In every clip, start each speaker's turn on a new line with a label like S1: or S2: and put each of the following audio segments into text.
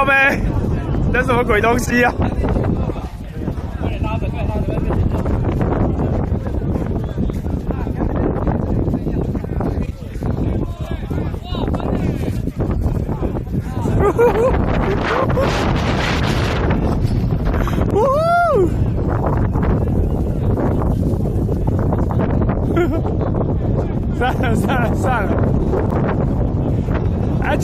S1: 靠呗，这什么鬼东西啊？
S2: 快点拉着，快点拉着，
S1: 算了，啊，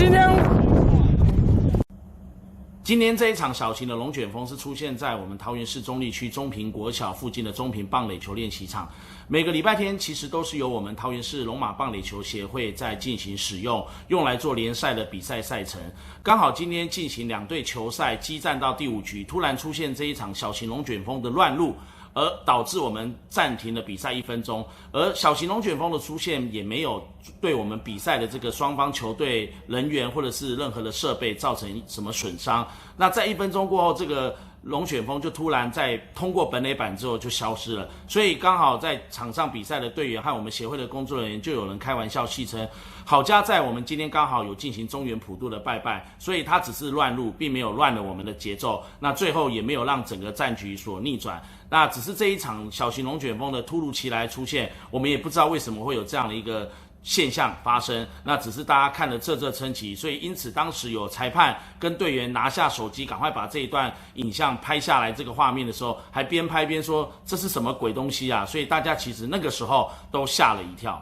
S3: 今天这一场小型的龙卷风是出现在我们桃园市中坜区中平国小附近的中平棒垒球练习场。每个礼拜天其实都是由我们桃园市龙马棒垒球协会在进行使用来做联赛的比赛赛程。刚好今天进行2队球赛激战到第5局，突然出现这一场小型龙卷风的乱入，而导致我们暂停了比赛1分钟。而小型龙卷风的出现也没有对我们比赛的这个双方球队人员或者是任何的设备造成什么损伤。那在1分钟过后，这个龙卷风就突然在通过本垒板之后就消失了，所以刚好在场上比赛的队员和我们协会的工作人员就有人开玩笑戏称，好家在我们今天刚好有进行中元普渡的拜拜，所以它只是乱入，并没有乱了我们的节奏，那最后也没有让整个战局所逆转。那只是这一场小型龙卷风的突如其来出现，我们也不知道为什么会有这样的一个现象发生，那只是大家看得啧称奇，所以因此当时有裁判跟队员拿下手机，赶快把这一段影像拍下来，这个画面的时候，还边拍边说这是什么鬼东西啊！所以大家其实那个时候都吓了一跳。